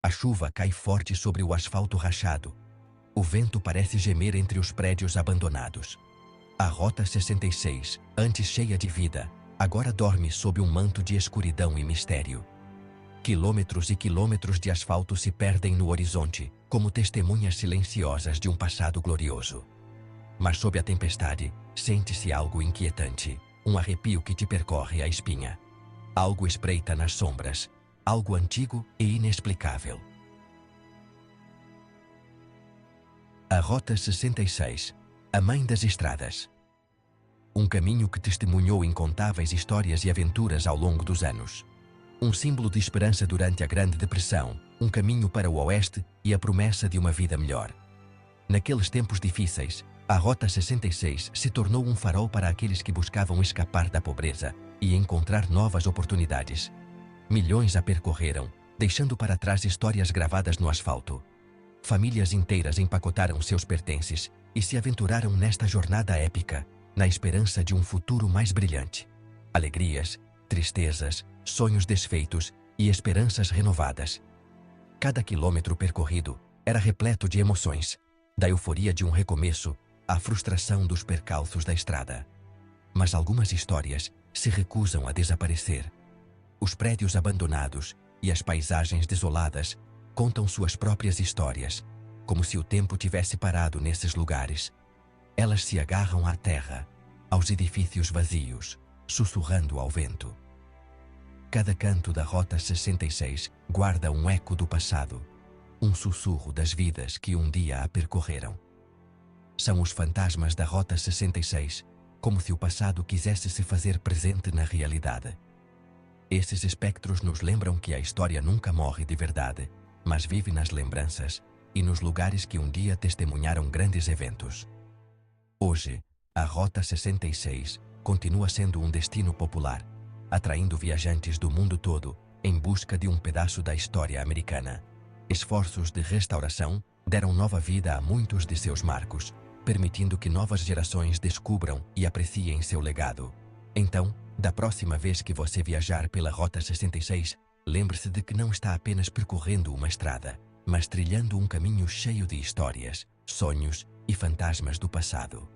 A chuva cai forte sobre o asfalto rachado. O vento parece gemer entre os prédios abandonados. A Rota 66, antes cheia de vida, agora dorme sob um manto de escuridão e mistério. Quilômetros e quilômetros de asfalto se perdem no horizonte, como testemunhas silenciosas de um passado glorioso. Mas sob a tempestade, sente-se algo inquietante, um arrepio que te percorre a espinha. Algo espreita nas sombras, algo antigo e inexplicável. A Rota 66, a mãe das estradas. Um caminho que testemunhou incontáveis histórias e aventuras ao longo dos anos. Um símbolo de esperança durante a Grande Depressão, um caminho para o Oeste e a promessa de uma vida melhor. Naqueles tempos difíceis, a Rota 66 se tornou um farol para aqueles que buscavam escapar da pobreza e encontrar novas oportunidades. Milhões a percorreram, deixando para trás histórias gravadas no asfalto. Famílias inteiras empacotaram seus pertences e se aventuraram nesta jornada épica, na esperança de um futuro mais brilhante. Alegrias, tristezas, sonhos desfeitos e esperanças renovadas. Cada quilômetro percorrido era repleto de emoções, da euforia de um recomeço à frustração dos percalços da estrada. Mas algumas histórias se recusam a desaparecer. Os prédios abandonados e as paisagens desoladas contam suas próprias histórias, como se o tempo tivesse parado nesses lugares. Elas se agarram à terra, aos edifícios vazios, sussurrando ao vento. Cada canto da Rota 66 guarda um eco do passado, um sussurro das vidas que um dia a percorreram. São os fantasmas da Rota 66, como se o passado quisesse se fazer presente na realidade. Esses espectros nos lembram que a história nunca morre de verdade, mas vive nas lembranças e nos lugares que um dia testemunharam grandes eventos. Hoje, a Rota 66 continua sendo um destino popular, atraindo viajantes do mundo todo em busca de um pedaço da história americana. Esforços de restauração deram nova vida a muitos de seus marcos, permitindo que novas gerações descubram e apreciem seu legado. Então, da próxima vez que você viajar pela Rota 66, lembre-se de que não está apenas percorrendo uma estrada, mas trilhando um caminho cheio de histórias, sonhos e fantasmas do passado.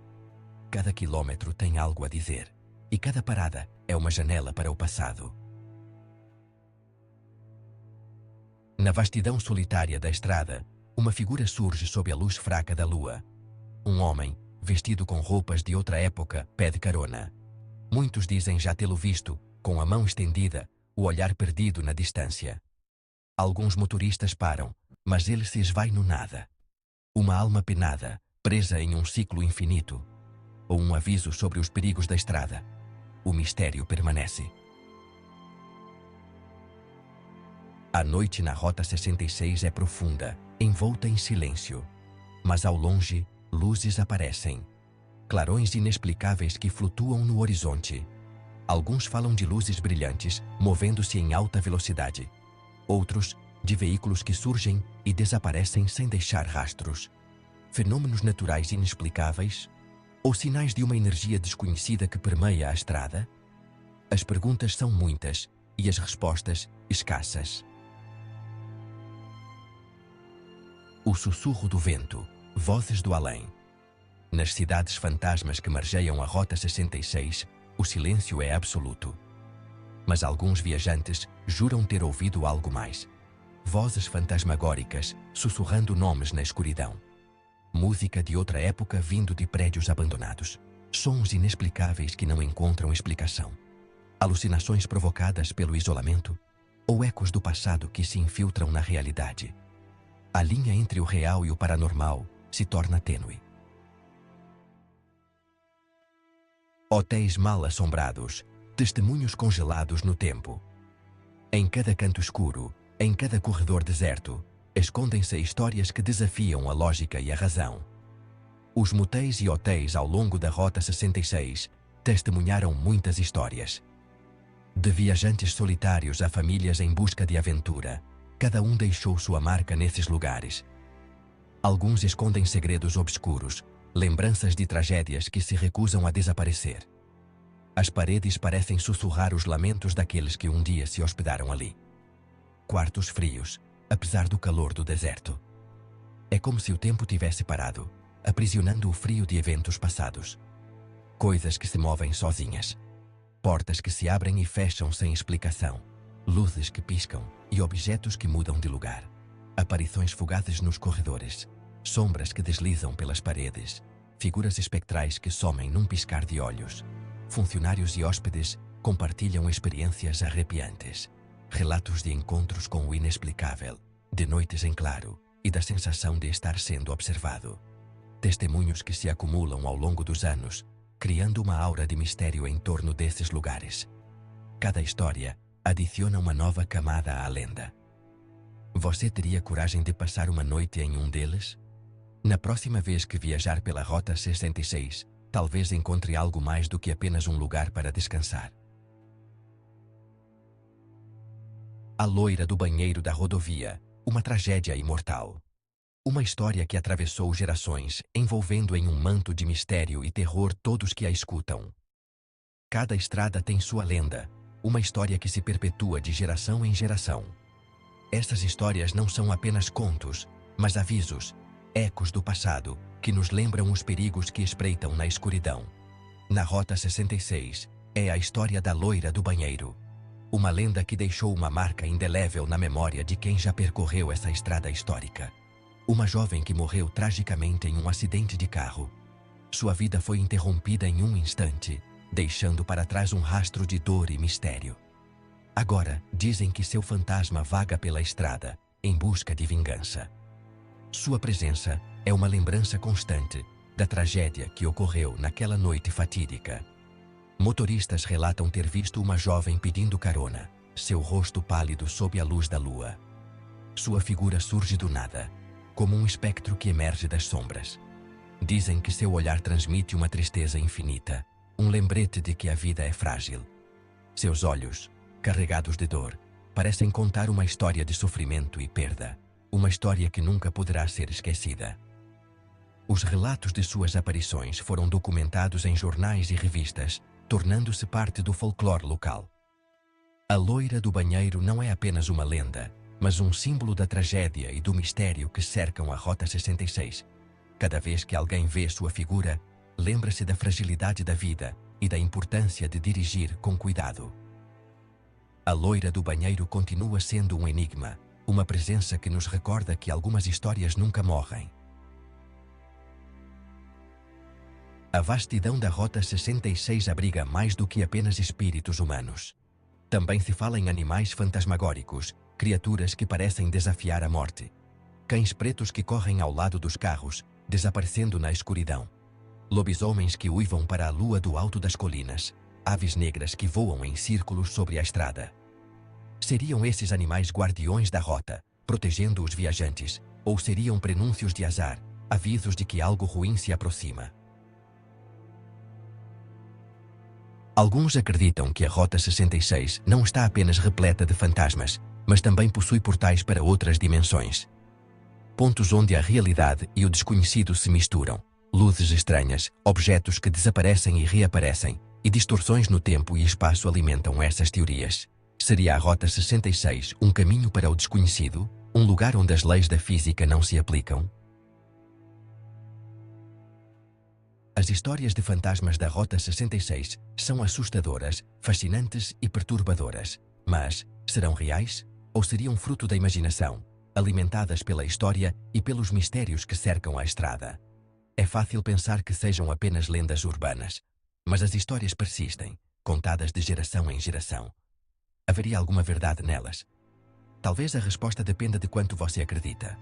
Cada quilômetro tem algo a dizer, e cada parada é uma janela para o passado. Na vastidão solitária da estrada, uma figura surge sob a luz fraca da lua. Um homem, vestido com roupas de outra época, pede carona. Muitos dizem já tê-lo visto, com a mão estendida, o olhar perdido na distância. Alguns motoristas param, mas ele se esvai no nada. Uma alma penada, presa em um ciclo infinito. Ou um aviso sobre os perigos da estrada. O mistério permanece. A noite na Rota 66 é profunda, envolta em silêncio. Mas ao longe, luzes aparecem. Clarões inexplicáveis que flutuam no horizonte. Alguns falam de luzes brilhantes, movendo-se em alta velocidade. Outros, de veículos que surgem e desaparecem sem deixar rastros. Fenômenos naturais inexplicáveis? Ou sinais de uma energia desconhecida que permeia a estrada? As perguntas são muitas e as respostas escassas. O sussurro do vento, vozes do além. Nas cidades fantasmas que margeiam a Rota 66, o silêncio é absoluto. Mas alguns viajantes juram ter ouvido algo mais. Vozes fantasmagóricas, sussurrando nomes na escuridão. Música de outra época vindo de prédios abandonados. Sons inexplicáveis que não encontram explicação. Alucinações provocadas pelo isolamento ou ecos do passado que se infiltram na realidade. A linha entre o real e o paranormal se torna tênue. Hotéis mal assombrados, testemunhos congelados no tempo. Em cada canto escuro, em cada corredor deserto, escondem-se histórias que desafiam a lógica e a razão. Os motéis e hotéis ao longo da Rota 66 testemunharam muitas histórias. De viajantes solitários a famílias em busca de aventura, cada um deixou sua marca nesses lugares. Alguns escondem segredos obscuros, lembranças de tragédias que se recusam a desaparecer. As paredes parecem sussurrar os lamentos daqueles que um dia se hospedaram ali. Quartos frios, apesar do calor do deserto. É como se o tempo tivesse parado, aprisionando o frio de eventos passados. Coisas que se movem sozinhas. Portas que se abrem e fecham sem explicação. Luzes que piscam e objetos que mudam de lugar. Aparições fugazes nos corredores. Sombras que deslizam pelas paredes. Figuras espectrais que somem num piscar de olhos. Funcionários e hóspedes compartilham experiências arrepiantes. Relatos de encontros com o inexplicável, de noites em claro e da sensação de estar sendo observado. Testemunhos que se acumulam ao longo dos anos, criando uma aura de mistério em torno desses lugares. Cada história adiciona uma nova camada à lenda. Você teria coragem de passar uma noite em um deles? Na próxima vez que viajar pela Rota 66, talvez encontre algo mais do que apenas um lugar para descansar. A loira do banheiro da rodovia, uma tragédia imortal. Uma história que atravessou gerações, envolvendo em um manto de mistério e terror todos que a escutam. Cada estrada tem sua lenda, uma história que se perpetua de geração em geração. Essas histórias não são apenas contos, mas avisos, ecos do passado, que nos lembram os perigos que espreitam na escuridão. Na Rota 66, é a história da loira do banheiro. Uma lenda que deixou uma marca indelével na memória de quem já percorreu essa estrada histórica. Uma jovem que morreu tragicamente em um acidente de carro. Sua vida foi interrompida em um instante, deixando para trás um rastro de dor e mistério. Agora, dizem que seu fantasma vaga pela estrada, em busca de vingança. Sua presença é uma lembrança constante da tragédia que ocorreu naquela noite fatídica. Motoristas relatam ter visto uma jovem pedindo carona, seu rosto pálido sob a luz da lua. Sua figura surge do nada, como um espectro que emerge das sombras. Dizem que seu olhar transmite uma tristeza infinita, um lembrete de que a vida é frágil. Seus olhos, carregados de dor, parecem contar uma história de sofrimento e perda, uma história que nunca poderá ser esquecida. Os relatos de suas aparições foram documentados em jornais e revistas, tornando-se parte do folclore local. A loira do banheiro não é apenas uma lenda, mas um símbolo da tragédia e do mistério que cercam a Rota 66. Cada vez que alguém vê sua figura, lembra-se da fragilidade da vida e da importância de dirigir com cuidado. A loira do banheiro continua sendo um enigma, uma presença que nos recorda que algumas histórias nunca morrem. A vastidão da Rota 66 abriga mais do que apenas espíritos humanos. Também se fala em animais fantasmagóricos, criaturas que parecem desafiar a morte. Cães pretos que correm ao lado dos carros, desaparecendo na escuridão. Lobisomens que uivam para a lua do alto das colinas. Aves negras que voam em círculos sobre a estrada. Seriam esses animais guardiões da rota, protegendo os viajantes, ou seriam prenúncios de azar, avisos de que algo ruim se aproxima? Alguns acreditam que a Rota 66 não está apenas repleta de fantasmas, mas também possui portais para outras dimensões. Pontos onde a realidade e o desconhecido se misturam. Luzes estranhas, objetos que desaparecem e reaparecem, e distorções no tempo e espaço alimentam essas teorias. Seria a Rota 66 um caminho para o desconhecido, um lugar onde as leis da física não se aplicam? As histórias de fantasmas da Rota 66 são assustadoras, fascinantes e perturbadoras. Mas, serão reais? Ou seriam fruto da imaginação, alimentadas pela história e pelos mistérios que cercam a estrada? É fácil pensar que sejam apenas lendas urbanas, mas as histórias persistem, contadas de geração em geração. Haveria alguma verdade nelas? Talvez a resposta dependa de quanto você acredita.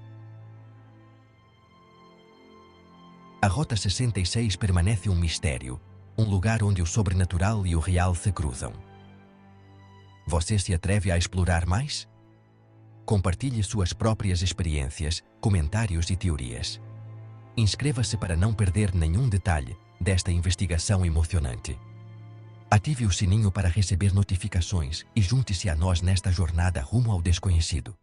A Rota 66 permanece um mistério, um lugar onde o sobrenatural e o real se cruzam. Você se atreve a explorar mais? Compartilhe suas próprias experiências, comentários e teorias. Inscreva-se para não perder nenhum detalhe desta investigação emocionante. Ative o sininho para receber notificações e junte-se a nós nesta jornada rumo ao desconhecido.